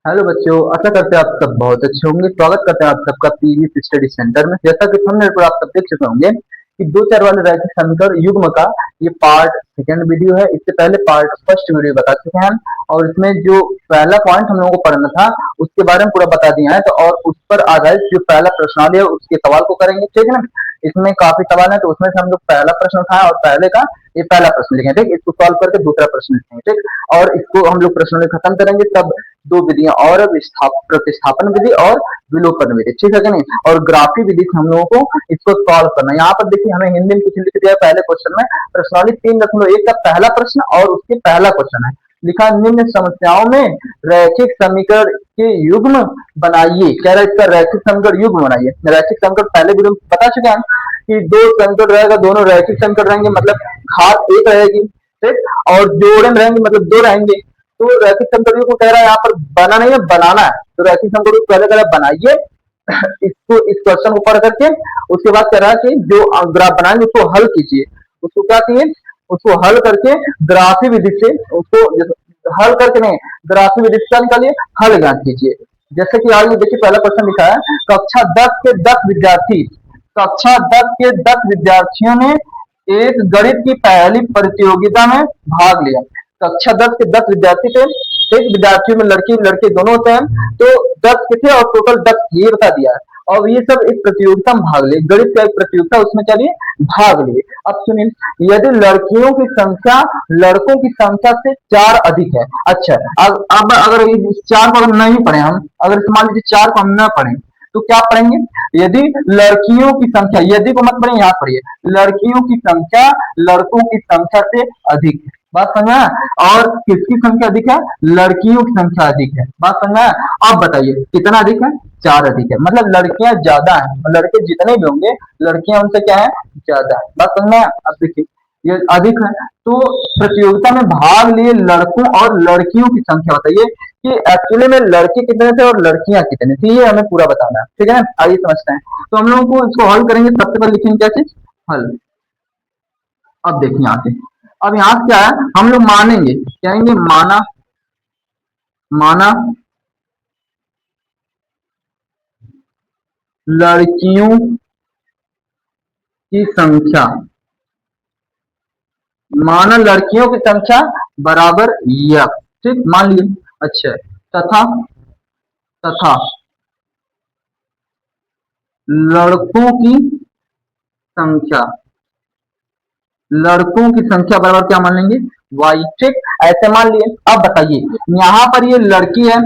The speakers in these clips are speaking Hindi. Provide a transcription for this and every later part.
हेलो बच्चों, आशा करते हैं आप सब बहुत अच्छे होंगे। स्वागत करते हैं आप सबका पीवी स्टडी सेंटर में। जैसा कि थंबनेल पर आप सब देख चुके होंगे कि दो चार वाले रैखिक समीकरण युग्म का ये पार्ट सेकंड वीडियो है। इससे पहले पार्ट फर्स्ट वीडियो बता चुके हैं हम, और इसमें जो पहला पॉइंट हम लोगों को पढ़ना था उसके बारे में पूरा बता दिया है। तो और उस पर आधारित जो पहला प्रश्नावली है उसके सवाल को करेंगे, ठीक है ना। इसमें काफी सवाल है, तो उसमें से हम लोग पहला प्रश्न उठाए और पहले का ये पहला प्रश्न लिखें, ठीक। इसको सॉल्व करके दूसरा प्रश्न लिखेंगे, ठीक। और इसको हम लोग प्रश्न खत्म करेंगे तब दो विधियां और, प्रतिस्थापन विधि और विलोपन विधि, ठीक है कि नहीं। और ग्राफी विधि से हम लोगों को इसको सॉल्व करना है। यहाँ पर देखिए हमें हिंदी में कुछ लिख दिया है पहले क्वेश्चन में। प्रश्नावली 3.1 का पहला प्रश्न और उसके पहला क्वेश्चन है। लिखा निम्न समस्याओं में रैखिक समीकरण के युग्म बनाइए। कह रहा है इसका रैखिक समीकरण युग्म बनाइए। रैखिक समीकरण पहले वीडियो में बता चुके हैं कि दो समीकरण रहेगा, दोनों रैखिक समीकरण रहेंगे, मतलब घात एक रहेगी, ठीक। और जोड़े में रहेंगे मतलब दो रहेंगे। तो रैखिक समीकरण को कह रहा है यहाँ पर बना नहीं है, बनाना है। तो रैखिक समीकरण को पहले कह रहा है बनाइए इसको, इस क्वेश्चन को पढ़ करके उसके बाद कह रहा है कि जो ग्राफ बनाएंगे उसको हल कीजिए। उसको क्या चाहिए, उसको हल करके ग्राफी विधि से उसको हल करके नहीं, ग्राफी विधि से निकालिए, हल ज्ञात कीजिए। जैसे कि आगे देखिए पहला क्वेश्चन लिखा है, कक्षा 10 के 10 विद्यार्थी, कक्षा 10 के 10 विद्यार्थियों ने एक गणित की पहली प्रतियोगिता में भाग लिया। कक्षा 10 के 10 विद्यार्थी थे, एक विद्यार्थियों में लड़की लड़के दोनों होते हैं, तो 10 के थे और टोटल 10 ये बता दिया है। और ये सब एक प्रतियोगिता में भाग लिए, गणित का एक प्रतियोगिता, उसमें चलिए भाग लिए। अब सुनिए, यदि लड़कियों की संख्या लड़कों की संख्या से 4 अधिक है। अच्छा, अब अगर इस 4 को हम नहीं पढ़े, हम अगर मान लीजिए 4 को हम न पढ़े तो क्या पढ़ेंगे। यदि लड़कियों की संख्या, यदि को मत पढ़े, यहाँ पढ़िए, लड़कियों की संख्या लड़कों की संख्या से अधिक है। बात समझ में। और किसकी संख्या अधिक है, लड़कियों की संख्या अधिक है। बात समझ में। अब बताइए कितना अधिक है, 4 अधिक है, मतलब लड़कियां ज्यादा है। लड़के जितने भी होंगे लड़कियां उनसे क्या है, ज्यादा है। बात समझ में। अब देखिए ये अधिक है, तो प्रतियोगिता में भाग लिए लड़कों और लड़कियों की संख्या बताइए कि एक्चुअली में लड़के कितने थे और लड़कियां कितने थी, ये हमें पूरा बताना है, ठीक है ना। आइए समझते हैं। तो हम लोगों को इसको हल करेंगे, सबसे पहले लिखेंगे क्या चीज, हल। अब देखिए यहाँ से, अब यहाँ से क्या है, हम लोग मानेंगे, कहेंगे माना, माना लड़कियों की संख्या, माना लड़कियों की संख्या बराबर यफ, ठीक, मान लिए। अच्छा, तथा, तथा लड़कों की संख्या, लड़कों की संख्या बराबर क्या मान लेंगे, वाई, ठीक। ऐसे मान लिए। अब बताइए यहाँ पर ये लड़की है,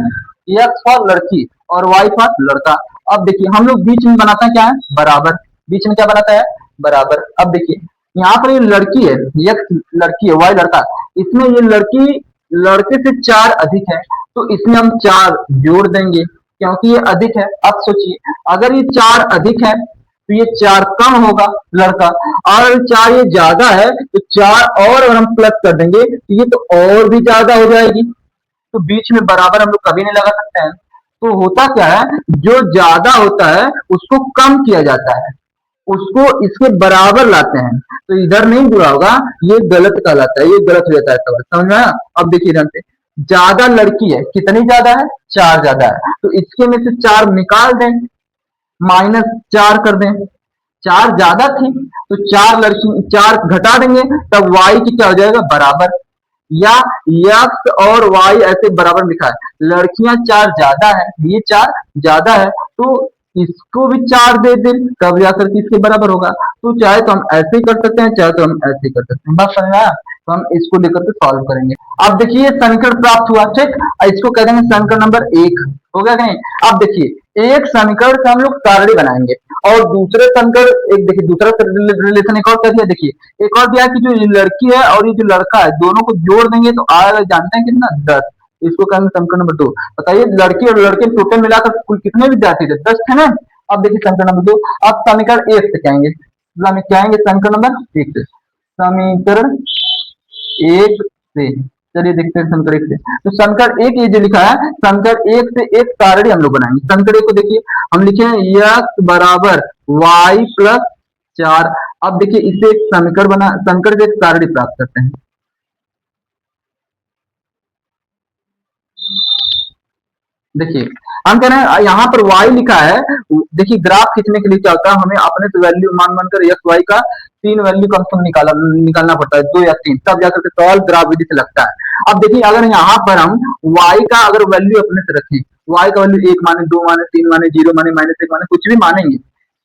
एक्स फॉर लड़की और वाई फॉर लड़का। अब देखिए हम लोग बीच में बनाते हैं क्या है, बराबर। बीच में क्या बनाता है, बराबर। अब देखिए यहाँ पर ये लड़की है, एक्स लड़की है, वाई लड़का। इसमें ये लड़की लड़के से 4 अधिक है, तो इसमें हम 4 जोड़ देंगे क्योंकि ये अधिक है। अब सोचिए अगर ये 4 अधिक है तो ये 4 कम होगा लड़का, और 4 ये ज्यादा है तो 4 और अगर हम प्लस कर देंगे तो ये तो और भी ज्यादा हो जाएगी। तो बीच में बराबर हम लोग कभी नहीं लगा सकते हैं। तो होता क्या है, जो ज्यादा होता है उसको कम किया जाता है, उसको इसके बराबर लाते हैं। तो इधर नहीं जुड़ा होगा, ये गलत कहलाता है, ये गलत हो जाता है, तो समझ में आया। अब देखिए इधर से ज्यादा लड़की है, कितनी ज्यादा है, 4 ज्यादा है, तो इसके में से 4 निकाल दें, -4 कर दें। 4 ज्यादा थी तो 4 लड़की 4 घटा देंगे, तब वाई की क्या हो जाएगा, बराबर। या एक्स और वाई ऐसे बराबर लिखा है, लड़कियां 4 ज्यादा है, ये 4 ज्यादा है, तो इसको भी 4 दे दे, तब जाकर के इसके बराबर होगा। तो चाहे तो हम ऐसे ही कर सकते हैं, चाहे तो हम ऐसे ही कर सकते हैं। बात समझ में आया। तो हम इसको लेकर के सॉल्व करेंगे। अब देखिए समीकरण प्राप्त हुआ, ठीक। इसको कह देंगे समीकरण नंबर 1, हो गया नहीं। अब देखिए एक समीकरण से हम लोग सारणी बनाएंगे, और दूसरे समीकरण, एक देखिए दूसरा रिलेशन एक और कर दिया। देखिए एक और दिया कि जो ये लड़की है और ये जो लड़का है दोनों को जोड़ देंगे तो आएगा, जानते हैं कितना, 10। इसको कहेंगे समीकरण नंबर 2। बताइए लड़की और लड़के टोटल मिलाकर कुल कितने विद्यार्थी थे, 10 थे ना। अब देखिए समीकरण नंबर 2, अब समीकरण 1 से कहेंगे, कहेंगे समीकरण नंबर 1 से, समीकरण 1 से। चलिए देखते हैं समीकरण 1 से। तो समीकरण 1 ये जो लिखा है, समीकरण 1 से एक सारणी हम लोग बनाएंगे। समीकरण 1 को देखिए हम लिखे एक्स बराबर वाई प्लस 4। अब देखिए इससे एक समीकरण बना, समीकरण से एक सारणी प्राप्त करते हैं। देखिए हम कह रहे हैं यहाँ पर y लिखा है। देखिए ग्राफ खींचने के लिए क्या होता है, हमें अपने से वैल्यू मान मानकर एक्स वाई का तीन वैल्यू कम से कम निकालना पड़ता है, दो या तीन, तब जाकर के सवाल ग्राफ विधि से लगता है। अब देखिए अगर यहाँ पर हम y का अगर वैल्यू अपने से रखें, y का वैल्यू एक माने, दो माने, तीन माने, जीरो माने, माइनस एक माने, कुछ भी मानेंगे,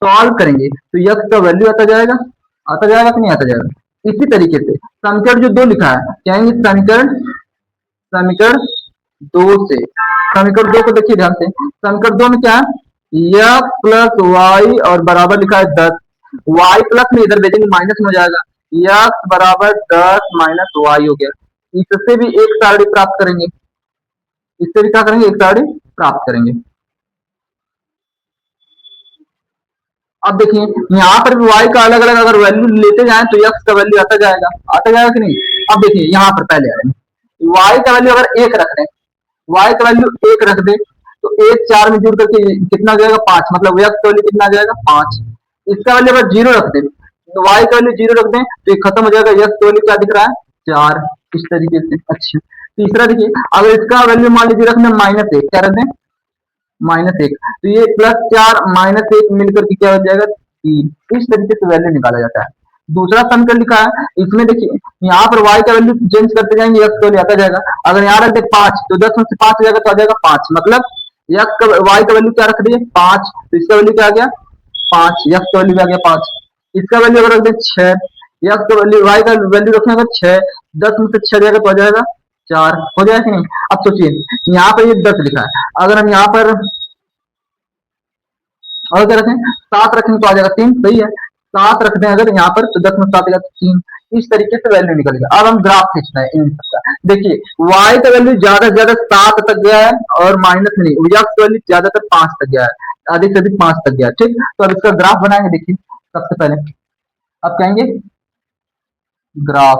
सॉल्व करेंगे तो x का वैल्यू आता जाएगा कि नहीं आता जाएगा। इसी तरीके से समीकरण जो दो लिखा है, कहेंगे समीकरण समीकरण दो से, समीकरण दो को देखिए ध्यान से, समीकरण दो में क्या है, एक्स प्लस वाई और बराबर लिखा है 10, वाई प्लस में इधर भेजेंगे माइनस में हो जाएगा, एक्स बराबर 10 माइनस वाई हो गया। इससे भी एक सारणी प्राप्त करेंगे, इससे भी क्या करेंगे, एक सारणी प्राप्त करेंगे। अब देखिए यहाँ पर भी y का अलग अलग अगर वैल्यू लेते जाएं तो x का वैल्यू आता जाएगा कि नहीं। अब देखिए यहाँ पर पहले आ रहे हैं, y का वैल्यू अगर एक रख दें, y का वैल्यू एक रख दे तो एक चार में जुड़ करके कितना आ जाएगा, पांच, मतलब x का वैल्यू कितना आ जाएगा, पांच। इसका वैल्यू अगर जीरो रख दे तो y का वैल्यू जीरो रख दें तो ये खत्म हो जाएगा, x का वैल्यू क्या दिख रहा है, चार। इस तरीके से। अच्छा तीसरा देखिए, अगर इसका वैल्यू मान लीजिए रखना माइनस एक, क्या रख दें, माइनस एक, तो ये प्लस चार माइनस एक मिलकर के क्या हो जाएगा, तीन। इस तरीके से वैल्यू निकाला जाता है। दूसरा समीकरण लिखा है, इसमें देखिए यहाँ पर y का वैल्यू चेंज करते जाएंगे, x का वैल्यू आता जाएगा। अगर यहाँ रख दे पांच तो 10 में से 5 हो जाएगा तो आ जाएगा 5, मतलब x का y का वैल्यू क्या रख दिए, 5, तो इसका वैल्यू क्या आ गया, 5, x का वैल्यू आ गया 5। इसका वैल्यू अगर रख दे 6, x का वैल्यू y का वैल्यू रखने का 6, 10 में से 6 जाएगा तो आ जाएगा 4, हो जाएगा कि नहीं। अब सोचिए यहाँ पर ये 10 लिखा है, अगर हम यहाँ पर और क्या रखें, 7 रखेंगे तो आ जाएगा 3, सही है। 7 रख दें अगर यहाँ पर तो 10 में 7 आएगा तो 3। इस तरीके से वैल्यू निकलेगा। अब हम ग्राफ खींचना है इन सबका। देखिए y का वैल्यू ज्यादा से ज्यादा 7 तक गया है और माइनस नहीं, x का वैल्यू ज्यादातर 5 तक गया है, अधिक से अधिक 5 तक गया है, ठीक। तो अब इसका ग्राफ बनाएंगे। देखिए सबसे पहले अब कहेंगे ग्राफ,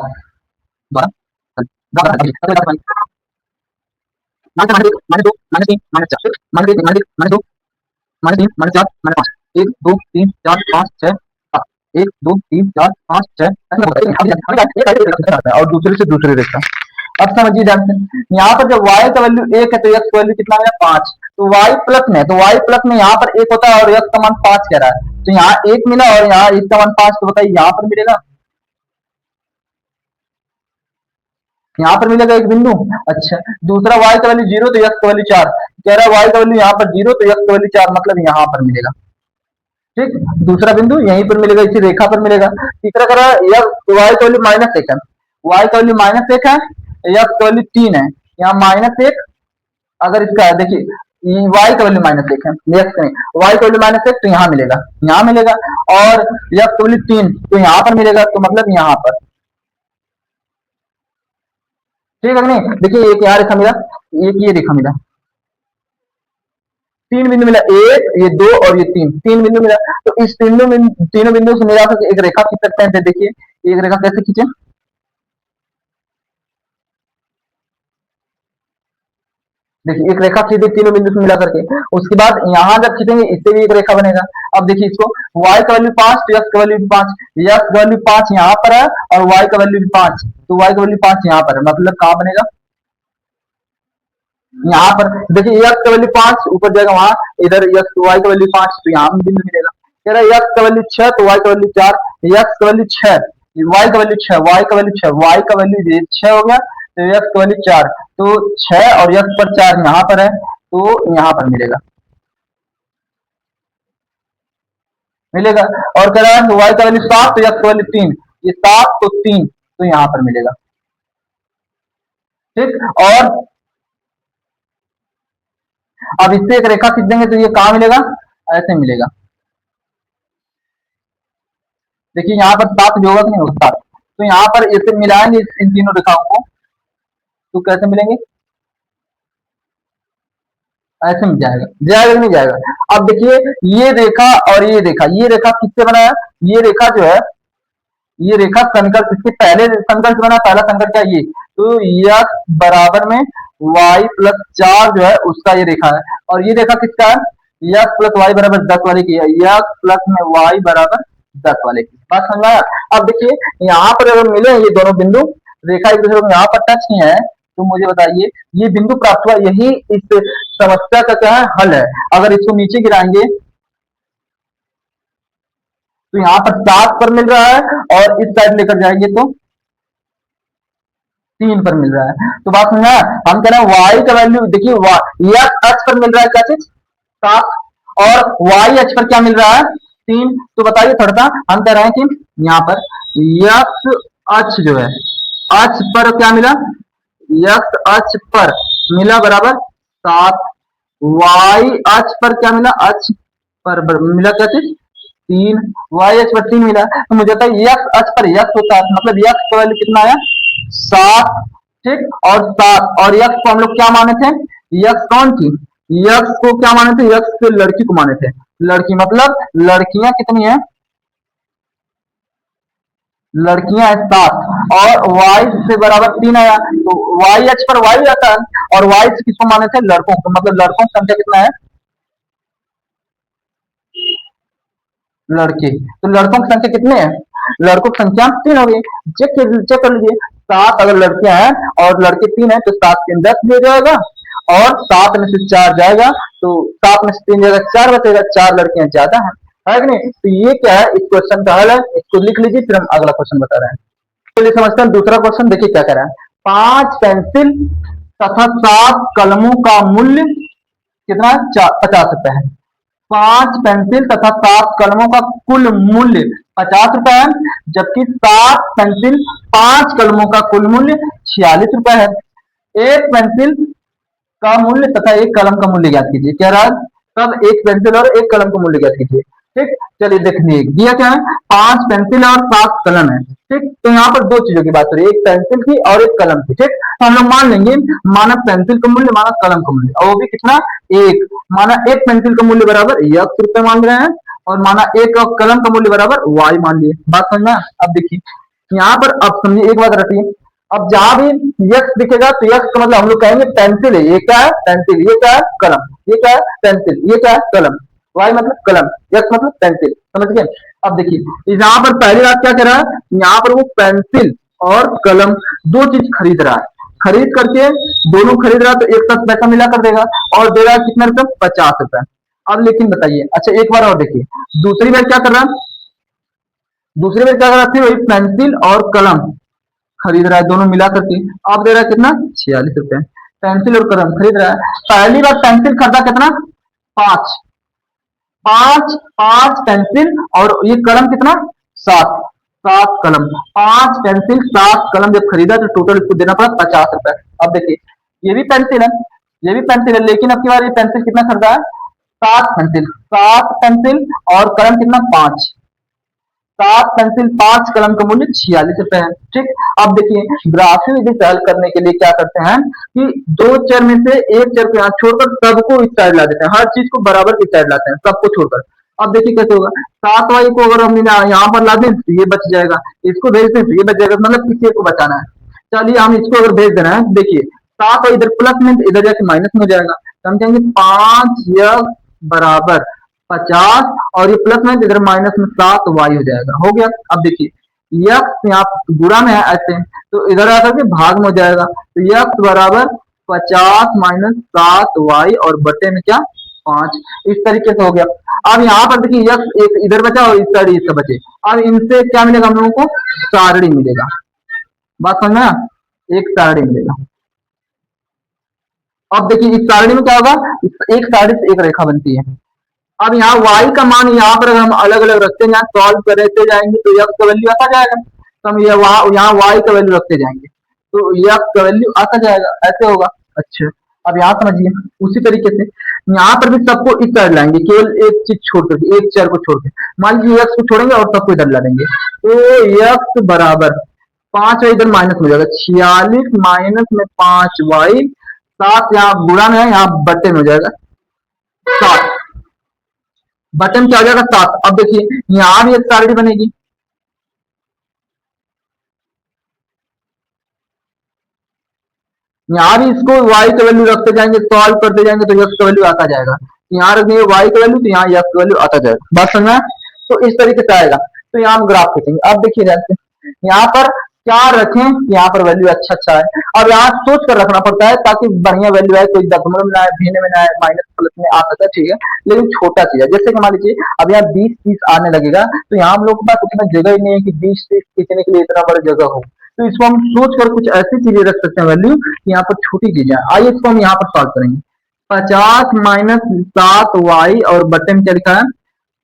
माइनस दो, माइनस तीन, माइनस चार, माइनस एक, माइनस एक, माइनस दो, माइनस तीन, माइनस चार, माइनस पांच, एक दो तीन चार पांच छह सात, एक दो तीन चार पांच छह, और दूसरे से दूसरी रेखा। अब समझिए ध्यान से, यहाँ पर जब y का वैल्यू एक है तो x का वैल्यू कितना है, 5। तो y प्लस में, तो y प्लस में यहाँ पर एक होता है और x का मान 5 कह रहा है, तो यहाँ एक मिला और यहाँ एक का मान 5, तो बताइए यहाँ पर मिलेगा, यहाँ पर मिलेगा एक बिंदु। अच्छा दूसरा y का वैल्यू 0 तो x का वैल्यू 4, कह रहा है y का वैल्यू यहाँ पर 0 तो x का वैल्यू 4, मतलब यहाँ पर मिलेगा, ठीक। दूसरा बिंदु यहीं पर मिलेगा, इसी रेखा पर मिलेगा। तीसरा कह रहा है y का वैल्यू माइनस एक है, y का वैल्यू माइनस एक है, x का वैल्यू 3 है, यहाँ माइनस एक, अगर इसका है देखिए y का वैल्यू माइनस एक है, x का नहीं, y का वैल्यू माइनस एक तो यहाँ मिलेगा, यहाँ मिलेगा, और x का वैल्यू 3 तो यहाँ पर मिलेगा, तो मतलब यहाँ पर, ठीक है नहीं। देखिए एक यहाँ रेखा मिला, एक ये रेखा मिला, तीन बिंदु मिला, एक ये दो और ये तीन, तीन बिंदु मिला। तो इस तीनों बिंदु से मिला करके एक रेखा खींच सकते हैं। देखिए एक रेखा कैसे खींचे, देखिए एक रेखा खींचे तीनों बिंदु से मिला करके, उसके बाद यहाँ जब खींचेंगे इससे भी एक रेखा बनेगा। अब देखिए इसको y का वैल्यू 5 तो x का वैल्यू 5, x का वैल्यू 5 यहाँ पर है और y का वैल्यू 5, तो y का वैल्यू 5 यहाँ पर है, मतलब कहाँ बनेगा, यहाँ पर। देखिए x का वैल्यू 5 ऊपर जाएगा वहां, इधर y का वैल्यू 5 तो यहाँ बिंदु मिलेगा। कह रहा है x का वैल्यू 6 तो y का वैल्यू 4, x का वैल्यू 6, y का वैल्यू 6, y का वैल्यू 6, y का वैल्यू 6 हो गया, तो x का वैल्यू 4, तो 6 और x पर 4 यहाँ पर है, तो यहाँ पर मिलेगा, मिलेगा। और कह रहा है y का वैल्यू 7 तो x का वैल्यू 3, ये 7 तो 3 तो यहाँ पर मिलेगा, ठीक। और अब इससे एक रेखा खींच देंगे तो ये कहाँ मिलेगा, ऐसे मिलेगा। देखिए यहाँ पर 7 जो होगा कि नहीं होगा 7, तो यहाँ पर इसे मिलाएंगे इन तीनों रेखाओं को, तो कैसे मिलेंगे, ऐसे मिल जाएगा, जाएगा कि नहीं जाएगा। अब देखिए ये रेखा और ये रेखा किससे बना है, ये रेखा जो है, ये रेखा समीकरण किसके पहले समीकरण से बना, पहला समीकरण क्या ये, तो x बराबर में y प्लस 4 जो है उसका ये रेखा है, और ये रेखा किसका है, x प्लस वाई बराबर 10 वाले की है, x प्लस में y बराबर 10 वाले की बात समझ आया। अब देखिए यहाँ पर अगर मिले ये दोनों बिंदु, रेखा एक दूसरे को यहाँ पर टच किए हैं, तो मुझे बताइए ये बिंदु प्राप्त हुआ, यही इस समस्या का क्या है, हल है। अगर इसको नीचे गिराएंगे तो यहाँ पर 7 पर मिल रहा है, और इस साइड लेकर जाएंगे तो 3 पर मिल रहा है। तो बात समझा, हम कह रहे हैं y का वैल्यू देखिए, x अक्ष पर मिल रहा है क्या चीज, 7, और y अक्ष पर क्या मिल रहा है, 3। तो बताइए थोड़ा सा, हम कह रहे हैं कि यहाँ पर x अक्ष जो है, अक्ष पर क्या मिला, x अक्ष पर मिला बराबर 7, y अक्ष पर क्या मिला, अक्ष पर मिला क्या चीज, 3, y अक्ष पर 3 मिला। तो मुझे पता है x अक्ष पर x होता है, मतलब x का वैल्यू कितना आया, 7, ठीक, और 7, और x को हम लोग क्या माने थे, x कौन थी, x को क्या माने थे, x से लड़की को माने थे, लड़की मतलब लड़कियां कितनी है, लड़कियां है 7, और y से बराबर 3 आया, तो y अक्ष पर y आता है, और y से किसको माने थे, लड़कों को, मतलब लड़कों की संख्या कितना है, लड़के। तो लड़कों की संख्या कितने हैं, लड़कों की संख्या 3 हो गई। चेक कर लीजिए, 7 अगर लड़कियां हैं और लड़के 3 हैं, तो 7 3 10 हो जाएगा, और 7 में से 4 जाएगा, तो 7 में से 3 जाएगा, 4 बचेगा, 4 लड़कियां ज्यादा है कि नहीं। तो ये क्या है, इस क्वेश्चन का हल है, इसको लिख लीजिए, फिर हम अगला क्वेश्चन बता रहे हैं। चलिए समझते हैं दूसरा क्वेश्चन, देखिए क्या कह रहा है, 5 पेंसिल तथा 7 कलमों का मूल्य कितना है, 50 रुपए है। 5 पेंसिल तथा 7 कलमों का कुल मूल्य 50 रुपए है, जबकि 7 पेंसिल 5 कलमों का कुल मूल्य 46 रुपए है। एक पेंसिल का मूल्य तथा एक कलम का मूल्य ज्ञात कीजिए, कह रहा है तब एक पेंसिल और एक कलम का मूल्य ज्ञात कीजिए। ठीक, चलिए देखिए दिया क्या है, 5 पेंसिल और 7 कलम है। ठीक, तो यहाँ पर दो चीजों की बात हो रही है, एक पेंसिल की और एक कलम की। ठीक, तो हम लोग मान लेंगे, माना पेंसिल का मूल्य, माना कलम का मूल्य, और वो भी कितना, एक। माना एक पेंसिल का मूल्य बराबर x रुपए मान रहे हैं, और माना एक कलम का मूल्य बराबर y मान लिए। बात समझना। अब देखिए यहाँ पर, अब समझिए एक बात रखिए, अब जहां भी x दिखेगा तो x का मतलब हम लोग कहेंगे पेंसिल है, ये क्या है, पेंसिल, ये क्या है, कलम, ये क्या है, पेंसिल, ये क्या है, कलम, y मतलब कलम, x मतलब पेंसिल, समझ गए। अब देखिए यहाँ पर पहली बात क्या कर रहा है, यहाँ पर वो पेंसिल और कलम दो चीज खरीद रहा है, खरीद करके दोनों खरीद रहा है, तो एक साथ पैसा मिला कर देगा, और दे रहा है कितने रुपए, 50 रुपए। अब लेकिन बताइए, अच्छा एक बार और देखिए, दूसरी बार क्या कर रहा है, दूसरी बार क्या कर रहा है, वही पेंसिल और कलम खरीद रहा है, दोनों मिला करके, अब दे रहा है कितना, 46 रुपए। पेंसिल और कलम खरीद रहा है, पहली बार पेंसिल खरीदा कितना, 5, 5 पेंसिल, और ये कलम कितना, 7, 7 कलम, 5 पेंसिल 7 कलम जब खरीदा, तो टोटल इसको देना पड़ा 50 रुपए। अब देखिए ये भी पेंसिल है, ये भी पेंसिल है, लेकिन अब की बार ये पेंसिल कितना खरीदा है, 7 पेंसिल और कलम कितना, 5, 7 पेंसिल 5 कलम का मूल्य 46 रुपए है। ठीक, अब देखिए ग्राफी विधि से हल करने के लिए क्या करते हैं कि दो चर में से एक चर को यहाँ छोड़कर सबको इस साइड ला देते हैं, हर चीज को बराबर की साइड लाते हैं, सबको छोड़कर। अब देखिए कैसे होगा, 7 वाई को अगर हम यहाँ पर ला दें तो ये बच जाएगा, इसको भेज दें तो ये बच जाएगा, मतलब किसी एक को बचाना है। चलिए हम इसको अगर भेज देना है, देखिए 7 वाई इधर प्लस में, इधर जाके माइनस में हो जाएगा, तो हम कहेंगे 5 बराबर 50, और ये प्लस में इधर माइनस में 7 वाई हो जाएगा, हो गया। अब देखिए यक्स यहाँ गुणा में है ऐसे, तो इधर आकर के भाग में हो जाएगा, तो यक्स बराबर 50 माइनस 7 वाई, और बटे में क्या, 5, इस तरीके से हो गया। अब यहाँ पर देखिए यक्स एक इधर बचा और इस साइड इसका बचे, अब इनसे क्या मिलेगा, हम लोगों को सारणी मिलेगा। बात समझना, एक सारणी मिलेगा। अब देखिए इस सारणी में क्या होगा, एक सारणी से एक रेखा बनती है। अब यहाँ y का मान यहाँ पर अगर हम अलग अलग रखते हैं, यहाँ सॉल्व करते जाएंगे तो x का वैल्यू आता जाएगा, तो हम ये यहाँ y का वैल्यू रखते जाएंगे तो x का वैल्यू आता जाएगा, ऐसे होगा। अच्छा अब यहाँ समझिए, उसी तरीके से यहाँ पर भी सबको इस साइड लाएंगे, केवल एक चीज छोड़ करके, एक चर को छोड़ के, मान लीजिए x को छोड़ेंगे और सबको इधर ला देंगे, तो x बराबर 5 इधर माइनस में हो जाएगा, 46 माइनस में 5 वाई, 7 यहाँ गुणा में है, यहाँ बट्टे में हो जाएगा 7, बटन क्या हो जाएगा 7। अब देखिए यहां भी एक सारणी बनेगी, यहां भी इसको y का वैल्यू रखते जाएंगे, सॉल्व करते जाएंगे तो x का वैल्यू आता जाएगा, यहाँ रख देंगे y का वैल्यू तो यहाँ x का वैल्यू आता जाएगा। बात समझना, तो इस तरीके से आएगा। तो यहाँ हम ग्राफ खींचेंगे। अब देखिए जैसे यहाँ पर क्या रखें कि यहाँ पर वैल्यू अच्छा अच्छा है। अब यहाँ सोच कर रखना पड़ता है ताकि बढ़िया वैल्यू आए, कोई दशमलव में ना आए, भिन्न में ना आए, माइनस प्लस में आ सकता है, ठीक है। लेकिन छोटा चीज है, जैसे कि मान लीजिए अब यहाँ 20 30 आने लगेगा, तो यहाँ हम लोग के पास उतना जगह ही नहीं है कि 20 30 खींचने के लिए इतना बड़ा जगह हो। तो इसको हम सोच कर कुछ ऐसी चीजें रख सकते हैं वैल्यू कि यहाँ पर छोटी चीजें। आइए इसको हम यहाँ पर सॉल्व करेंगे। 50 - 7 y और बटन में क्या लिखा है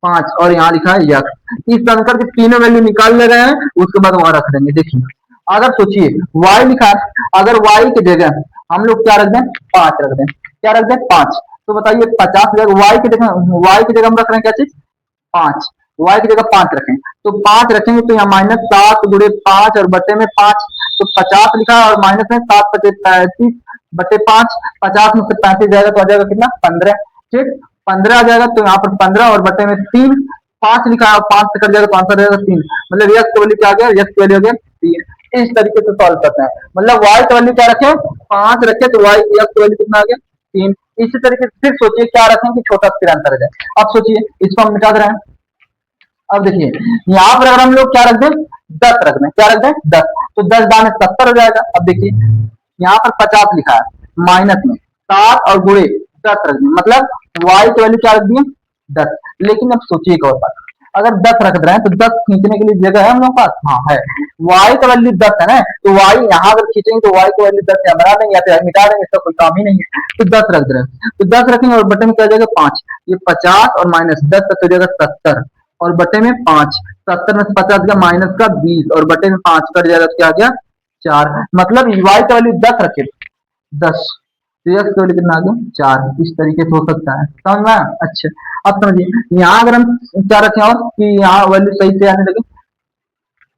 5 और यहाँ लिखा है यक्स। इस अंकर के तीनों वैल्यू निकाल ले रहे हैं, उसके बाद वहां रख देंगे। देखिए अगर सोचिए y लिखा है, अगर y की जगह हम लोग क्या रख दें 5 रख दें, क्या रख दें 5, तो बताइए 50 जगह y की जगह हम रख रहे हैं क्या चीज 5, y की जगह 5 रखें, तो 5 रखेंगे तो यहाँ -7 × 5 और बटे में 5, तो 50 लिखा है और माइनस में 7 × 35 बटे 5, 50 में से 35 जाएगा तो आ जाएगा कितना 15, ठीक 15 आ जाएगा, तो यहाँ पर 15 और बटे में 3, 5 लिखा है 5 से कट जाएगा तो आंसर रहेगा 3, मतलब यक्स की वैल्यू क्या आ गया, यक्स की वैल्यू हो गया 3। इस तरीके से सॉल्व करते हैं, मतलब y की वैल्यू क्या रखे 5 रखे तो y यक्स की वैल्यू कितना आ गया 3। इसी तरीके से फिर सोचिए क्या रखें कि छोटा स्थिर अंतर आ जाए। अब सोचिए इसको हम मिटा दे रहे हैं। अब देखिए यहाँ पर अगर हम लोग क्या रख दें 10 रख दें, क्या रख दें 10, तो 10 दाने 70 हो जाएगा। अब देखिए यहाँ पर 50 लिखा है माइनस में 7 और गुणे 10 रख दें, मतलब y की वैल्यू क्या रख दिए 10। लेकिन अब सोचिए एक और बात, अगर 10 रख रहे हैं तो 10 खींचने के लिए जगह है हम लोग पास, हाँ है। y का वैल्यू 10 है ना, तो y यहाँ अगर खींचेंगे तो y की वैल्यू 10 या बना देंगे या फिर मिटा देंगे, इसका कोई काम ही नहीं है। तो 10 रख रहे हैं, तो 10 रखेंगे और बटन में क्या जाएगा 5, ये 50 और माइनस 10 तक हो जाएगा 70 और बटे में 5, 70 में से 50 गया माइनस का 20 और बटे में 5 कट जाएगा तो क्या आ गया 4, मतलब y का वैल्यू 10 रखे 10, तो x की वैल्यू कितना आ गया 4। इस तरीके से हो सकता है, समझ में आया? अच्छा अब समझिए यहाँ अगर हम क्या रखें और कि यहाँ वैल्यू सही से आने लगे,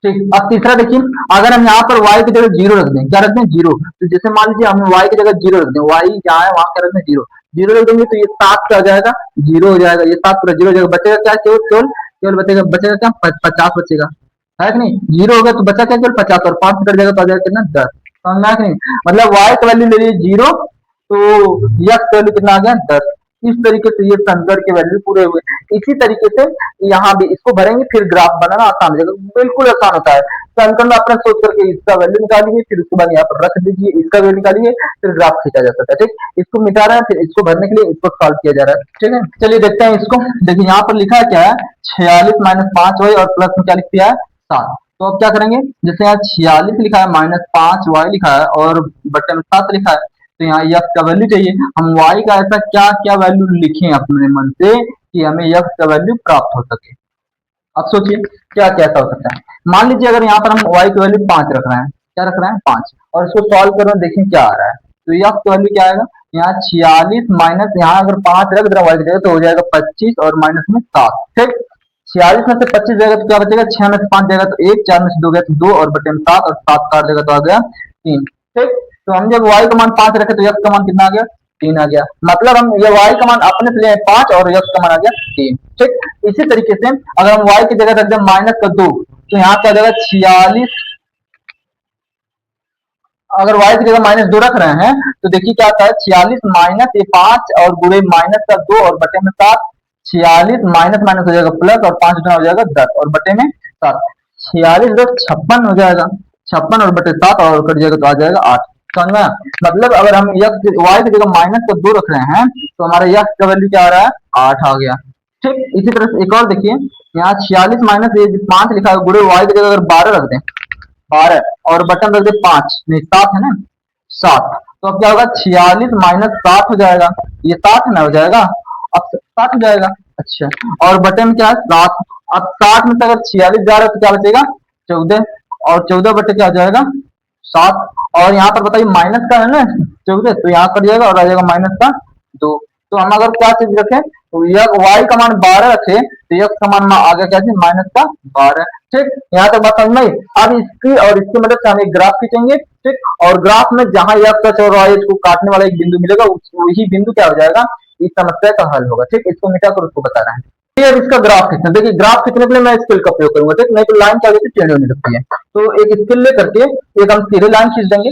ठीक। अब तीसरा देखिए, अगर हम यहाँ पर y की जगह 0 रख दें, क्या रख दें 0, तो जैसे मान लीजिए हम y की जगह 0 रख दें, y जहाँ है वहां क्या रख दें 0, 0 रख देंगे तो ये 7 क्या हो जाएगा 0 हो जाएगा, ये 7 पूरा 0 हो जाएगा, बचेगा क्या केवल केवल केवल बचेगा क्या 50 बचेगा, है कि नहीं। 0 हो गया तो बचा क्या केवल 50 और 5 कट जाएगा तो आ जाएगा कितना 10, समझ में आया कि नहीं। मतलब y का वैल्यू ले लीजिए 0, तो x का वैल्यू कितना आ गया 10। इस तरीके से ये संकर के वैल्यू पूरे हुए। इसी तरीके से यहाँ भी इसको भरेंगे, फिर ग्राफ बनाना आसान हो जाएगा, बिल्कुल आसान होता है। संकर में अपना सोच करके इसका वैल्यू निकालिए, फिर उसके बाद यहाँ पर रख दीजिए, इसका वैल्यू निकालिए, फिर ग्राफ खींचा जा सकता है, ठीक। इसको मिटा रहे हैं, फिर इसको भरने के लिए इसको सॉल्व किया जा रहा है, ठीक है। चलिए देखते हैं इसको। देखिए यहाँ पर लिखा है क्या है 46 - 5y और प्लस में क्या लिख दिया है 7। तो अब क्या करेंगे, जैसे यहाँ 46 लिखा है -5y लिखा है और बटन में 7 लिखा है, तो यहाँ यक्स का वैल्यू चाहिए। हम y का ऐसा क्या क्या वैल्यू लिखें अपने मन से कि हमें यक्स का वैल्यू प्राप्त हो सके। अब सोचिए क्या कैसा हो सकता है। मान लीजिए अगर यहाँ पर हम y की वैल्यू 5 रख रहे हैं, क्या रख रहे हैं 5, और इसको सॉल्व कर रहे हैं, देखें क्या आ रहा है। तो यक्स की वैल्यू क्या आएगा, यहाँ 46 माइनस यहाँ अगर 5 रख दे रहा y की जगह तो हो जाएगा 25 और माइनस में 7, ठीक। 46 में से 25 जाएगा तो क्या बचेगा, 6 में से 5 जाएगा तो 1, 4 में से 2 गया तो 2 और बटे में 7 और 7 काट देगा तो आ गया 3, ठीक। तो हम जब y का मान 5 रखे तो x का मान कितना आ गया 3 आ गया, मतलब हम ये y का मान अपने से ले 5 और x का मान आ गया 3, ठीक। इसी तरीके से अगर हम y की जगह रख दें -2, तो यहाँ क्या हो जाएगा 46, अगर y की जगह -2 रख रहे हैं तो देखिए क्या आता है 46 माइनस ये 5 और गुणे माइनस का 2 और बटे में 7, 46 माइनस माइनस हो जाएगा प्लस और 5 गुना हो जाएगा 10 और बटे में 7, 46 10 56 हो जाएगा, 56 और बटे 7 और कट जाएगा तो आ जाएगा 8, समझ में। मतलब अगर हम x y की जगह -2 रख रहे हैं तो हमारा x का वैल्यू क्या आ रहा है 8 आ गया, ठीक। इसी तरह से एक और देखिए, यहाँ 46 माइनस ये 5 लिखा है गुणे y की जगह अगर 12 रख दें, 12 और बटन रख दे 5 नहीं 7 है ना 7, तो अब क्या होगा 46 माइनस 7 हो जाएगा, ये 7 है ना हो जाएगा, अब 7 हो जाएगा, अच्छा। और बटन में क्या है 7, अब 60 में से अगर 46 जा रहा है तो क्या बचेगा 14 और 14 बटे क्या हो जाएगा 7, और यहाँ पर बताइए माइनस का है ना 14, तो यहाँ कर जाएगा और आ जाएगा माइनस का 2। तो हम अगर क्या चीज रखें तो यह y का मान 12 रखे तो x का मान आ गया क्या चीज माइनस का 12, ठीक। यहाँ तक बात समझ में आई। अब इसकी और इसकी मदद से हम एक ग्राफ खींचेंगे, ठीक, और ग्राफ में जहां x सच और y को काटने वाला एक बिंदु मिलेगा वही बिंदु क्या हो जाएगा इस समस्या का हल होगा, ठीक। इसको मिटा कर उसको बता रहे हैं। अब इसका ग्राफ खींचना, देखिए ग्राफ खींचने के लिए मैं स्केल का प्रयोग करूंगा, ठीक, नहीं तो लाइन क्या होती है टेढ़ी होने लगती है, तो एक स्केल लेकर के एक हम सीधे लाइन खींच देंगे,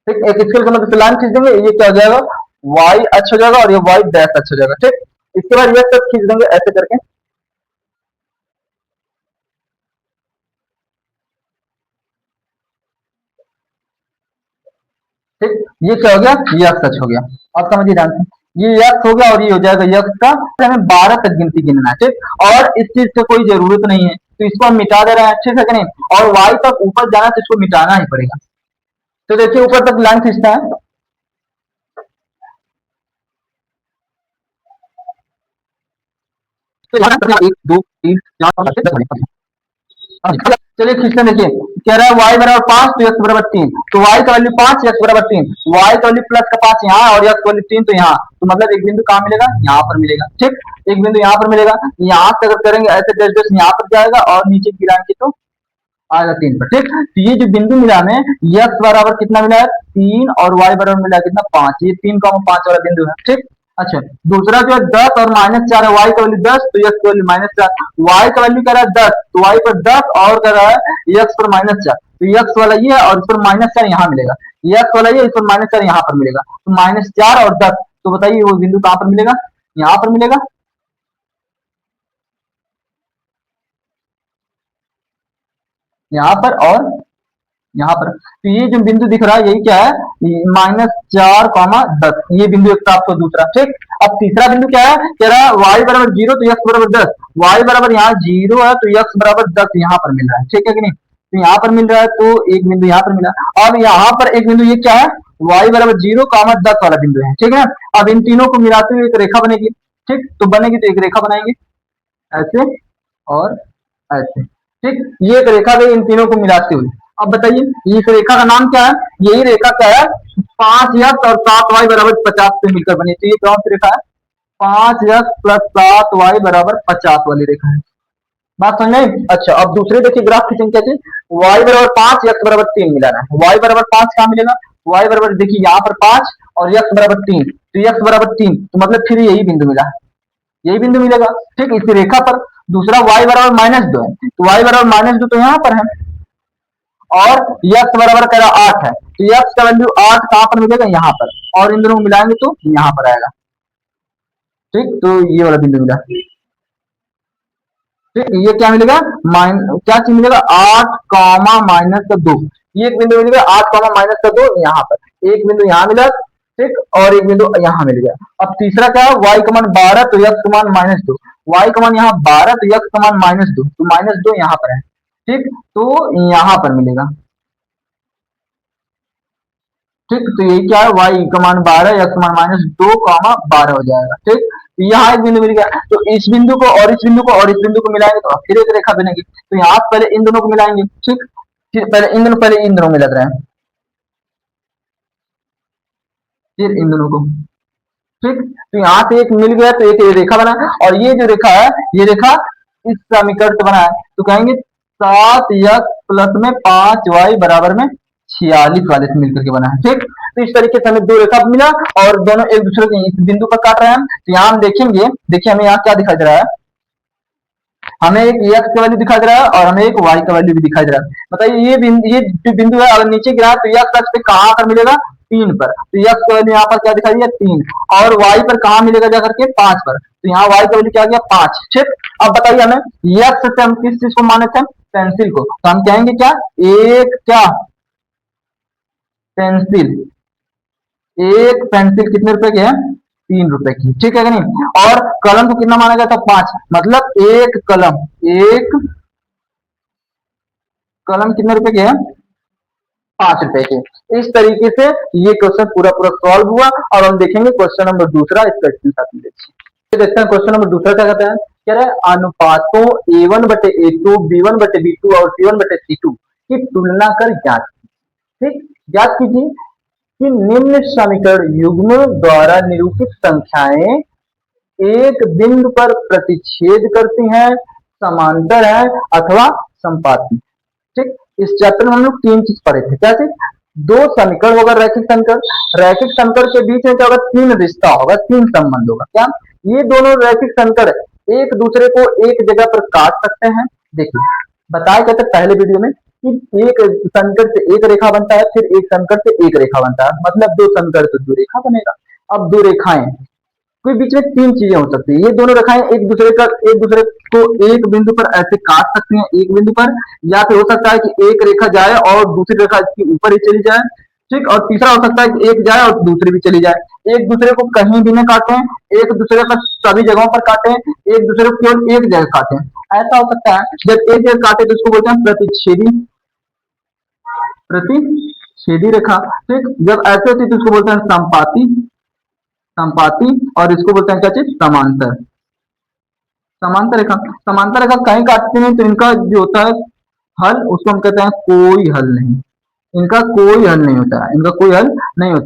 ठीक। एक स्केल की मदद से लाइन खींच देंगे, ये क्या हो जाएगा y अक्ष हो जाएगा और ये y डैश अक्ष हो जाएगा, ठीक। इसके बाद यह सब खींच देंगे ऐसे करके। ठीक, ये क्या हो गया, ये x सच हो गया। अब समझिए ध्यान से, ये x हो गया और ये हो जाएगा x का। हमें 12 तक गिनती गिनना है, ठीक। और इस चीज से कोई जरूरत नहीं है तो इसको हम मिटा दे रहे हैं, ठीक है कि नहीं। और y तक ऊपर जाना तो इसको मिटाना ही पड़ेगा। तो देखिए ऊपर तक लाइन खींचता है, तो यहाँ पर 1 2 3 4 5 6 7 8। चलिए खींचते देखिए, कह रहा है y बराबर 5 तो x बराबर 3, तो y का वैल्यू 5 x बराबर 3, y का वैल्यू प्लस का 5 यहाँ और x का वैल्यू 3 तो यहाँ, तो मतलब एक बिंदु कहाँ मिलेगा, यहाँ पर मिलेगा, ठीक। एक बिंदु यहाँ पर मिलेगा, यहाँ से अगर करेंगे ऐसे डैश डैश यहाँ पर जाएगा और नीचे गिराएंगे तो आएगा 3 पर, ठीक। तो ये जो बिंदु मिला हमें, x बराबर कितना मिला है 3 और y बराबर मिला है कितना 5, ये 3 5 वाला बिंदु है, ठीक। अच्छा, दूसरा जो है 10 और -4 है, y का वैल्यू 10 तो x का वैल्यू -4, y का वैल्यू कह रहा है 10 तो y पर 10 और कर रहा है x पर -4, तो x वाला ये है और इस पर -4 यहाँ मिलेगा, x वाला ये इस पर -4 यहाँ पर मिलेगा, तो -4 और 10, तो बताइए वो बिंदु कहाँ पर मिलेगा, यहाँ पर मिलेगा। यहाँ पर और यहाँ पर, तो ये जो बिंदु दिख रहा है यही क्या है, -4, 10, ये बिंदु एक प्राप्त हो दूसरा, ठीक। अब तीसरा बिंदु क्या है, कह रहा है y बराबर 0 तो x बराबर 10, y बराबर यहाँ 0 है तो x बराबर 10 यहाँ पर मिल रहा है, ठीक है कि नहीं। तो यहाँ पर मिल रहा है तो एक बिंदु यहाँ पर मिला। अब यहाँ पर एक बिंदु ये क्या है, y बराबर 0, 10 वाला बिंदु है, ठीक है। अब इन तीनों को मिलाते हुए एक रेखा बनेगी, ठीक। तो बनेगी तो एक रेखा बनाएंगे ऐसे और ऐसे, ठीक। ये एक रेखा गई इन तीनों को मिलाते हुए। अब बताइए इस रेखा का नाम क्या है, यही रेखा क्या है, 5x और 7y बराबर 50 से मिलकर बनी, तो ये कौन सी रेखा है, 5x प्लस 7y बराबर 50 वाली रेखा है। बात समझ में। अच्छा, अब दूसरे देखिए ग्राफ खींचेंगे कैसे, y बराबर 5 x बराबर 3 मिलाना है, y बराबर 5 कहाँ मिलेगा, y बराबर देखिए यहाँ पर 5 और x बराबर 3, तो x बराबर 3 तो मतलब फिर यही बिंदु मिला, यही बिंदु मिलेगा, ठीक। इसी रेखा पर दूसरा y बराबर -2 है, तो y बराबर -2 तो यहाँ पर है और x बराबर कह रहा 8 है, तो x का वैल्यू 8 कहाँ पर मिलेगा, यहाँ पर, और इन दोनों को मिलाएंगे तो यहाँ पर आएगा, ठीक। तो ये वाला बिंदु मिला, ठीक। ये क्या मिलेगा, क्या चीज मिलेगा, 8 कॉमा -2, ये एक बिंदु मिलेगा 8 कॉमा -2 यहाँ पर, एक बिंदु यहाँ मिला, ठीक। और एक बिंदु यहाँ मिल गया। अब तीसरा क्या है, y का मान 12 तो x का मान -2, y का मान यहाँ 12 तो x का मान -2, तो -2 यहाँ पर है, ठीक। तो यहाँ पर मिलेगा, ठीक। तो ये क्या है, y का मान 12, x का मान -2, 12 हो जाएगा, ठीक। तो यहाँ एक बिंदु मिल गया, तो इस बिंदु को और इस बिंदु को और इस बिंदु को मिलाएंगे तो फिर एक रेखा बनेगी, तो यहाँ पहले इन दोनों को मिलाएंगे, ठीक। फिर पहले इन दोनों में लग रहा है, फिर इन दोनों को, ठीक। तो यहाँ से एक मिल गया तो एक ये रेखा बना, और ये जो रेखा है ये रेखा इस समीकरण से बना है, तो कहेंगे 7x प्लस में 5y बराबर में 46 वाले से मिलकर के बना है, ठीक। तो इस तरीके से हमें दो रेखा मिला और दोनों एक दूसरे के इस बिंदु पर काट रहे हैं। तो यहाँ हम देखेंगे, देखिए हमें यहाँ क्या दिखाई दे रहा है, हमें एक x का वैल्यू दिखाई दे रहा है और हमें एक y का वैल्यू भी दिखाई दे रहा है। बताइए ये जो बिंदु है अगर नीचे गिरा तो x अक्ष पे कहाँ पर मिलेगा, 3 पर, तो x का वैल्यू यहाँ पर क्या दिखाई दिया 3, और y पर कहाँ मिलेगा जाकर के 5 पर, तो यहाँ y का वैल्यू क्या गया 5, ठीक। अब बताइए हमें x से हम किस चीज को माने थे, पेंसिल को, तो हम कहेंगे क्या, एक क्या पेंसिल, एक पेंसिल कितने रुपए की है, 3 रुपए की, ठीक है कि नहीं। और कलम को कितना माना गया था 5, मतलब एक कलम, एक कलम कितने रुपए की है, 5 रुपए की। इस तरीके से ये क्वेश्चन पूरा पूरा सॉल्व हुआ। और हम देखेंगे क्वेश्चन नंबर दूसरा इसका स्क्रीनशॉट देखिए, देखते हैं क्वेश्चन नंबर दूसरा क्या कहता है, कह रहा है अनुपातों a1/a2 b1/b2 और c1/c2 की तुलना कर ज्ञात, ठीक। ज्ञात कीजिए कि निम्न समीकरण युग्म द्वारा निरूपित संख्याएं एक बिंदु पर प्रतिच्छेद करती हैं, समांतर है अथवा संपाती, ठीक। इस चैप्टर में हम लोग 3 चीज पढ़े थे, क्या चीज, 2 समीकरण होगा, रैखिक समीकरण, रैखिक समीकरण के बीच में क्या होगा, 3 रिश्ता होगा, 3 संबंध होगा, क्या, ये दोनों रैखिक समीकरण एक दूसरे को एक जगह पर काट सकते हैं। देखिए बताया गया था पहले वीडियो में कि एक समीकरण से एक रेखा बनता है, फिर एक समीकरण से एक रेखा बनता है, मतलब 2 समीकरण से 2 रेखा बनेगा। अब 2 रेखाएं कोई बीच में तीन चीजें हो सकती है, ये दोनों रेखाएं एक दूसरे को एक बिंदु पर ऐसे काट सकती हैं, एक बिंदु पर, या फिर हो सकता है कि एक रेखा जाए और दूसरी रेखा इसके ऊपर ही चली जाए, ठीक। और तीसरा हो सकता है कि एक जाए और दूसरी भी चली जाए, एक दूसरे को कहीं भी न काटें, एक दूसरे का सभी जगहों पर काटें, एक दूसरे को केवल एक जगह काटें। ऐसा हो सकता है जब एक जगह काटे तो उसको बोलते हैं प्रतिच्छेदी रेखा, ठीक। जब ऐसे होती है तो उसको बोलते हैं संपाती, और इसको बोलते हैं क्या चीज, समांतर, रेखा। समांतर रेखा कहीं काटते हैं तो इनका जो होता है हल, उसको हम कहते हैं कोई हल नहीं, इनका कोई हल नहीं होता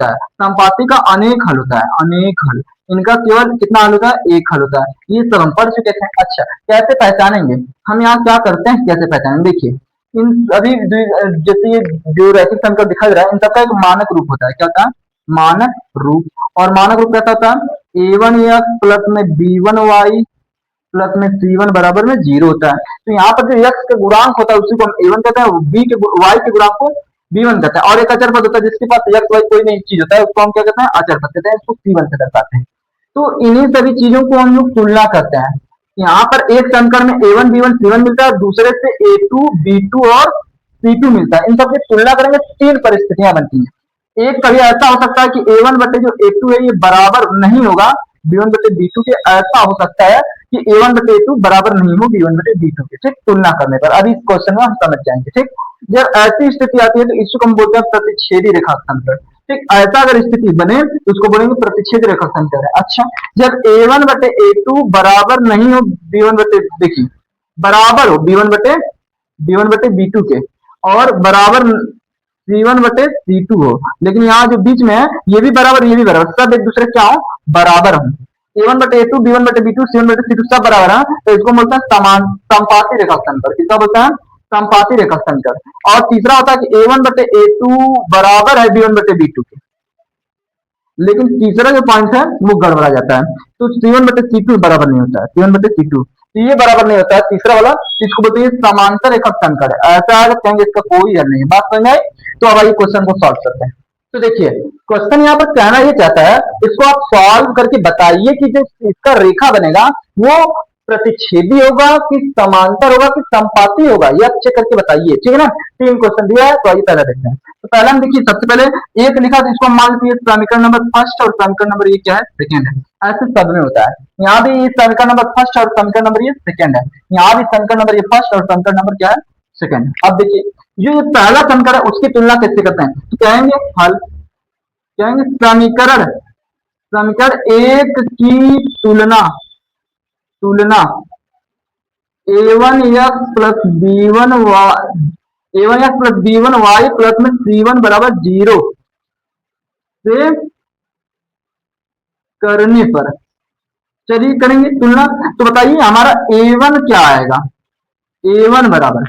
है, संपाति का अनेक हल होता है, इनका केवल कितना हल होता है, एक हल होता है। ये सब हम पढ़ चुके थे। अच्छा, कैसे पहचानेंगे हम, यहाँ क्या करते हैं, कैसे पहचानेंगे, देखिए इन अभी जैसे ये जो रैखिक संकर दिखाई दे रहा है, इन सबका एक मानक रूप होता है, क्या होता है, मानक रूप। और मानक रूप कैसा होता है, a1x प्लस में b1y प्लस में c1 बराबर में 0 होता है। तो यहाँ पर जो x का गुणांक होता है उसी को हम a1 कहते हैं, y के गुणांक को b1 कहते हैं। और एक अचर पद होता है जिसके पास x y कोई नहीं चीज होता है, उसको हम क्या कहते हैं, अचर पद कहते हैं, इसको c1 से दर्शाते हैं। तो इन्हीं सभी चीजों को हम लोग तुलना करते हैं। यहाँ पर एक समीकरण में a1 b1 c1 मिलता है, दूसरे से a2 b2 और c2 मिलता है। इन सबकी तुलना करेंगे, तीन परिस्थितियां बनती हैं। एक कभी ऐसा हो सकता है कि a1 बटे जो a2 है ये बराबर नहीं होगा b1 बटे b2 के, ऐसा हो सकता है कि a1 बटे a2 बराबर नहीं हो b1 बटे b2 के, ठीक, तुलना करने पर। अभी इस क्वेश्चन में हम समझ जाएंगे, ठीक। जब ऐसी स्थिति आती है तो इसको हम बोलते हैं प्रतिच्छेदी रेखाखंड, ठीक। ऐसा अगर स्थिति बने तो उसको बोलेंगे प्रतिच्छेदी रेखाखंड है। अच्छा, जब a1 बटे a2 बराबर नहीं हो b1 बटे, देखिए बराबर हो b1 बटे b2 के, और बराबर c1 बटे c2 हो, लेकिन यहाँ जो बीच में है ये भी बराबर, ये भी बराबर, सब एक दूसरे क्या हो, बराबर हो। a1 बटे a2 b1 बटे b2 c1 बटे c2 सब बराबर है, तो इसको बोलते हैं संपाती रेखाखंड। किसका बोलते हैं, संपाती रेखाखंड। और तीसरा होता है कि a1 बटे a2 बराबर है b1 बटे b2 के, लेकिन तीसरा जो पॉइंट है वो गड़बड़ा जाता है, तो c1 बटे c2 बराबर नहीं होता है, c1 बटे c2 ये बराबर नहीं होता है, तीसरा वाला, इसको बोलते हैं समांतर रेखाखंड। ऐसा है कहेंगे इसका कोई हल नहीं है। बात समझ आई? तो अब आइए क्वेश्चन को सॉल्व करते हैं। तो देखिए क्वेश्चन यहाँ पर कहना ये चाहता है, इसको आप सॉल्व करके बताइए कि जो इसका रेखा बनेगा वो प्रतिच्छेदी होगा कि समांतर होगा कि संपाती होगा, यह चेक करके बताइए, ठीक है ना। तीन क्वेश्चन दिया है, तो आइए पहले देखते हैं। तो पहले हम देखिए, सबसे पहले एक लिखा तो इसको मान लीजिए समीकरण नंबर फर्स्ट और समीकरण नंबर ये क्या है, सेकंड है। ऐसे सब में होता है, यहाँ भी समीकरण नंबर फर्स्ट और समीकरण नंबर ये सेकंड है, यहाँ भी समीकरण नंबर ये फर्स्ट और समीकरण नंबर क्या है, सेकंड। अब देखिए जो पहला समीकरण है उसकी तुलना कैसे करते हैं, तो कहेंगे हल, कहेंगे समीकरण एक की तुलना a1x प्लस b1y प्लस में c1 बराबर 0 से करने पर, चलिए करेंगे तुलना। तो बताइए हमारा a1 क्या आएगा, a1 बराबर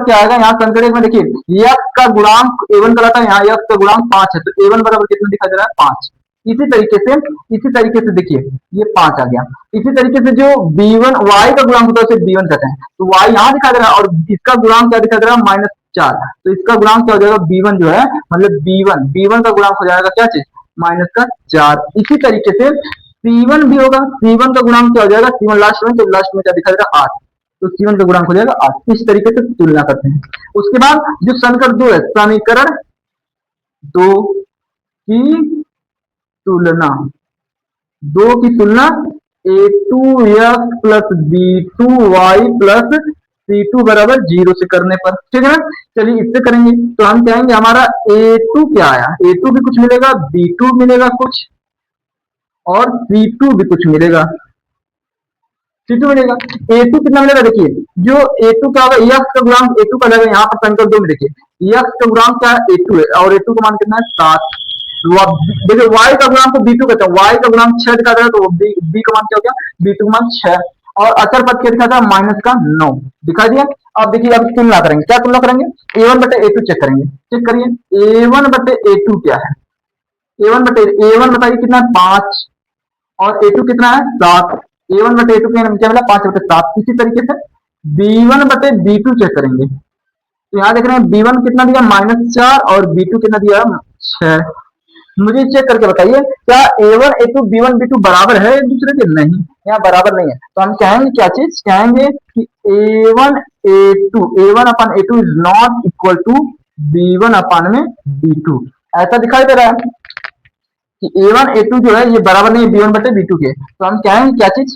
क्या आएगा, यहाँ समीकरण में देखिए x का गुणांक a1 कहलाता है, यहाँ x का गुणांक 5 है, तो a1 बराबर कितना दिखाई दे रहा है, 5। इसी तरीके से देखिए ये 5 आ गया। इसी तरीके से जो b1 y का गुणांक होता है उसे b1 कहते हैं, तो y यहाँ दिखा दे रहा है, और इसका गुणांक क्या दिखा दे रहा है, -4, तो इसका गुणांक क्या हो जाएगा, b1 जो है, मतलब b1 का गुणांक हो जाएगा क्या चीज, -4। इसी तरीके से c1 भी होगा, c1 का गुणांक क्या हो जाएगा, c1 लास्ट में, तो लास्ट में क्या दिखा दे रहा है, 8, तो c1 का गुणांक हो जाएगा 8। इस तरीके से तुलना करते हैं। उसके बाद जो समीकरण 2 है, समीकरण 2 की तुलना a2x plus b2y plus c2 बराबर 0 से करने पर, ठीक है ना। चलिए इससे करेंगे तो हम कहेंगे हमारा a2 क्या आया, a2 भी कुछ मिलेगा, b2 मिलेगा कुछ, और c2 भी कुछ मिलेगा, a2 कितना मिलेगा, देखिए जो a2 क्या होगा, x का गुणांक a2 का लगेगा, यहाँ पर समीकरण 2 में देखिए x का गुणांक क्या है, a2 है, और a2 का मान कितना है, 7। देखिए y का गुणांक को b2 कहते हैं, y का गुणांक 6 दिखा रहा है, तो b का मान क्या हो गया, b2 का मान 6, और अचर पद क्या दिखा था, -9 दिखा दिया। अब देखिए अब तुलना करेंगे, क्या तुलना करेंगे, a1 बटे a2 चेक करेंगे, चेक करिए a1 बटे a2 क्या है, a1 बताइए कितना है, 5, और a2 कितना है, 7। a1 बटे a2 क्या मिला, 5 बटे 7। इसी तरीके से b1 बटे b2 चेक करेंगे, तो यहाँ देख रहे हैं b1 कितना दिया, -4, और b2 कितना दिया, 6। मुझे चेक करके बताइए क्या A1 A2 B1 B2 बराबर है एक दूसरे के? नहीं, यहाँ बराबर नहीं है। तो हम कहेंगे क्या चीज, कहेंगे कि A1 A2 is not equal to B1/B2। ऐसा दिखाई दे रहा है कि A1 A2 जो है ये बराबर नहीं है B1/B2 के। तो हम कहेंगे क्या चीज,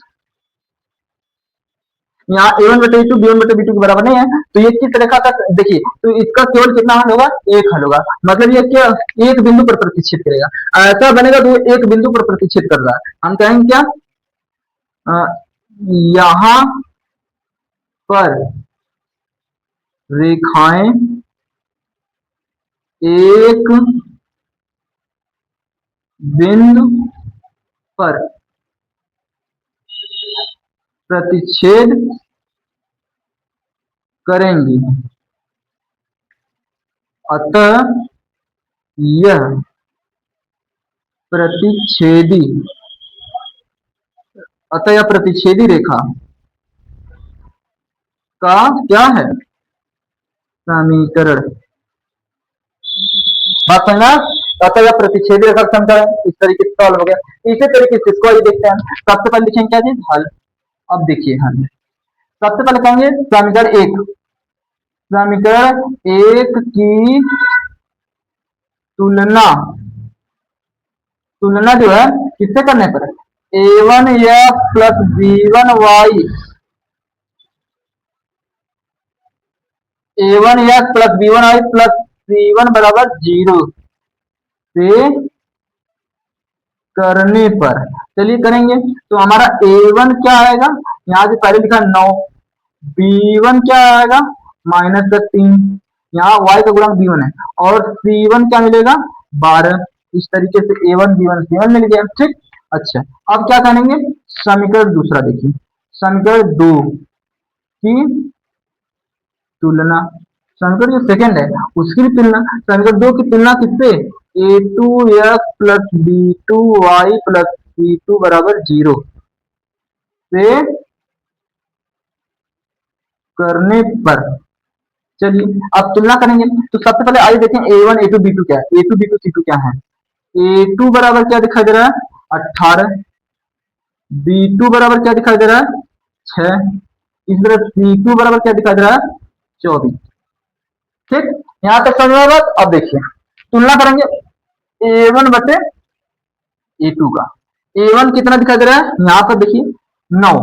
यहाँ A1/A2 B1/B2 के बराबर नहीं है, तो ये किस रेखा का, देखिए तो इसका केवल कितना हल होगा, एक हल होगा। मतलब ये क्या एक बिंदु पर प्रतिच्छेद करेगा, ऐसा बनेगा तो ये एक बिंदु पर प्रतिच्छेद कर रहा है। हम कहेंगे क्या, यहाँ पर रेखाएं एक बिंदु पर प्रतिच्छेद करेंगी, अतः यह प्रतिच्छेदी अतः यह प्रतिच्छेदी रेखा का क्या है, समीकरण। बात समझना, अतः यह प्रतिच्छेदी रेखा का समीकरण इस तरीके से सॉल्व हो गया। इसी तरीके से इसको आइए देखते हैं। सबसे पहले लिखेंगे क्या चीज, हल। अब देखिए हल, सबसे पहले कहेंगे समीकरण एक, समीकरण एक की तुलना, तुलना जो है किससे करने पर, A1x plus B1y, A1x plus B1y plus C1 बराबर 0 से करने पर। चलिए करेंगे, तो हमारा A1 क्या आएगा, यहाँ से पहले लिखा 9, B1 क्या आएगा -3, यहाँ y का गुणांक B1 है, और C1 क्या मिलेगा 12। इस तरीके से A1 B1 C1 मिल गया, ठीक। अच्छा, अब क्या करेंगे, समीकरण दूसरा देखिए, समीकरण 2 की तुलना, समीकरण जो सेकंड है उसकी भी तुलना, समीकरण 2 की तुलना किससे, A2x plus B2y plus C2 बराबर 0 से करने पर। चलिए अब तुलना करेंगे, तो सबसे पहले आइए देखें A1 A2 B2 क्या है, A2 B2 C2 क्या है। A2 बराबर क्या दिखाई दे रहा है 18, B2 बराबर क्या दिखाई दे रहा है 6, इस तरह C2 बराबर क्या दिखाई दे रहा है 24। ठीक, यहां तक समझ में बात। अब देखिए तुलना करेंगे A1 बटे A2 का। A1 कितना दिखाई दे रहा है, यहाँ पर देखिए 9,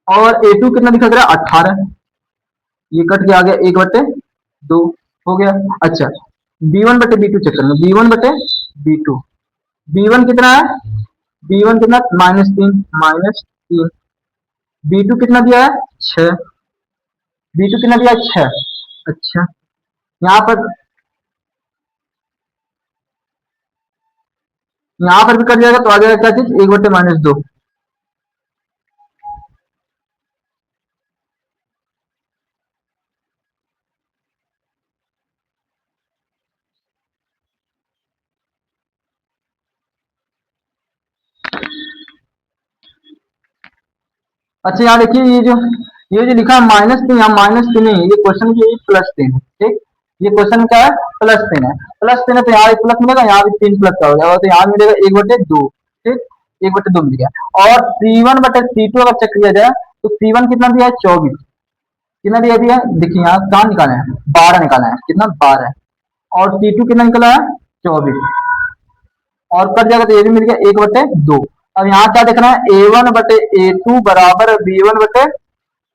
और A2 कितना दिखाई दे रहा है 18, ये कट के आ गया 1/2 हो गया। अच्छा, B1 बटे B2 चेक करेंगे, B1 बटे B2, B1 कितना है, B1 कितना -3, B2 कितना दिया है 6, B2 कितना दिया है 6। अच्छा, यहाँ पर भी कट जाएगा तो आ जाएगा क्या चीज, 1/-2। अच्छा, यहाँ देखिए ये जो लिखा है -3, यहाँ -3 नहीं, ये क्वेश्चन की +3 है, ठीक। ये क्वेश्चन क्या है, +3 है, +3 है, तो यहाँ एक प्लस मिलेगा, यहाँ भी 3 प्लस का हो जाएगा, तो यहाँ मिलेगा 1/2, ठीक, 1/2 मिल गया। और C1 बटे C2 अगर चेक किया जाए तो C1 कितना दिया है 24, कितना दिया है देखिए, यहाँ कहाँ निकाला है 12 निकाला है, कितना 12, और C2 कितना निकला है 24, और कट जाएगा तो ये भी मिल गया 1/2। अब यहाँ क्या देखना है, A1 बटे A2 बराबर B1 बटे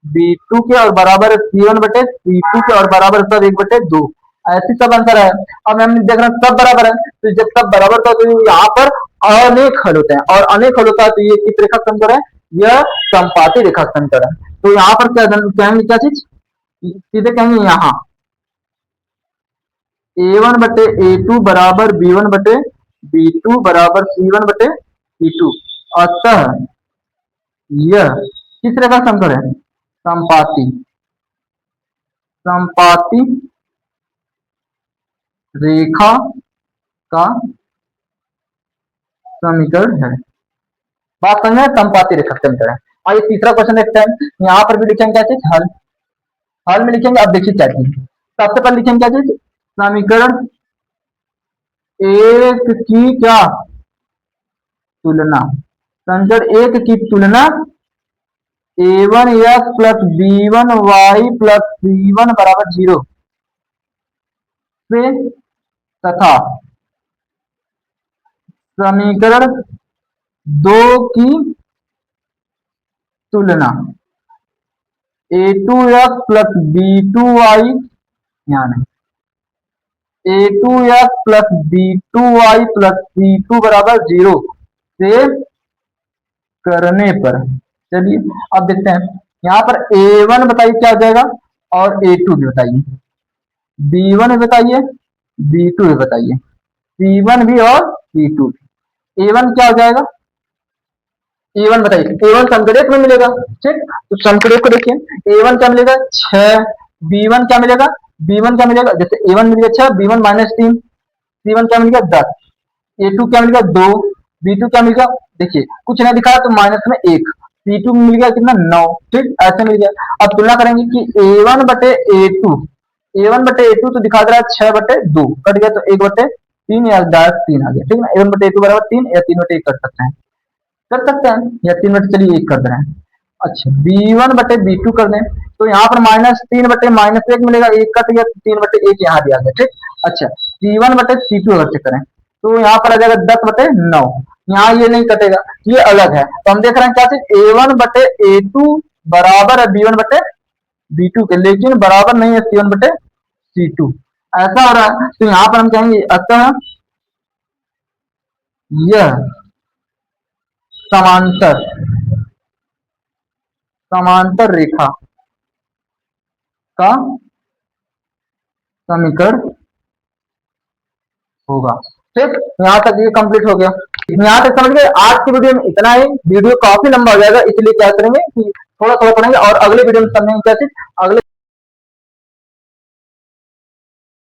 B2 के, और बराबर C1 बटे C2 के, और बराबर सब 1/2, ऐसी सब आंसर है। अब हम देख रहे हैं सब बराबर है, तो जब सब बराबर था तो यहाँ पर अनेक हल होते हैं, और अनेक हल होता है तो ये किस रेखा का समीकरण है, यह संपाती रेखा का समीकरण है। तो यहाँ पर क्या कहेंगे, क्या चीज, सीधे कहेंगे यहाँ A1 बटे A2 बराबर B1 बटे B2 बराबर C1 बटे C2, अतः यह किस रेखा का समीकरण है, संपाती संपाती रेखा का समीकरण है। बात समझ में, संपाती रेखा का समीकरण है। और ये तीसरा क्वेश्चन देखते हैं, यहाँ पर भी लिखेंगे क्या चीज, हल। हल में लिखेंगे, अब देखिए क्या चीज, सबसे पहले लिखेंगे क्या चीज, समीकरण एक की क्या तुलना, समीकरण एक की तुलना a1x plus b1y plus c1 बराबर 0 से तथा समीकरण दो की तुलना a2x प्लस b2y, यानी a2x plus b2y plus c2 बराबर 0 से करने पर, चलिए अब देखते हैं यहाँ पर a1 बताइए क्या हो जाएगा और a2 भी बताइए, b1 भी बताइए, b2 भी बताइए, c1 भी और c2 भी। a1 क्या हो जाएगा, a1 बताइए, a1 समीकरण में मिलेगा, ठीक, तो समीकरण को देखिए a1 क्या मिलेगा 6, b1 क्या मिलेगा, b1 क्या मिलेगा, जैसे a1 मिल गया 6, b1 -3, c1 क्या मिल गया 10, a2 क्या मिल गया 2, b2 क्या मिल गया, देखिए कुछ नहीं दिखा तो माइनस में 1, c2 मिल गया कितना 9, ठीक ऐसे मिल गया। अब तुलना करेंगे कि a1 बटे a2, a1 बटे a2 तो दिखा दे रहा है 6 बटे 2, कट गया तो 1 बटे 3 या डायरेक्ट 3 आ गया, ठीक ना, a1 बटे a2 बराबर 3 या 3 बटे 1 कर सकते हैं या 3 बटे, चलिए 1 कर दे रहे हैं। अच्छा b1 बटे b2 कर दें तो यहाँ पर -3 बटे -1 मिलेगा, 1 कट गया तो 3 बटे 1 यहाँ दिया गया, ठीक। अच्छा c1 बटे c2 अगर से करें तो यहाँ पर आ जाएगा 10 बटे 9, यहाँ ये नहीं कटेगा, ये अलग है, तो हम देख रहे हैं क्या चीज a1 बटे a2 बराबर है b1 बटे b2 के, लेकिन बराबर नहीं है c1 बटे c2, ऐसा हो रहा है। तो यहाँ पर हम कहेंगे अतः यह समांतर समांतर रेखा का समीकरण होगा, ठीक। यहाँ तक ये कंप्लीट हो गया, यहाँ तक समझ गए। आज की वीडियो में इतना ही, वीडियो काफी लंबा हो जाएगा, इसलिए क्या करेंगे कि थोड़ा थोड़ा पढ़ेंगे और अगले वीडियो में समझेंगे क्या चीज, अगले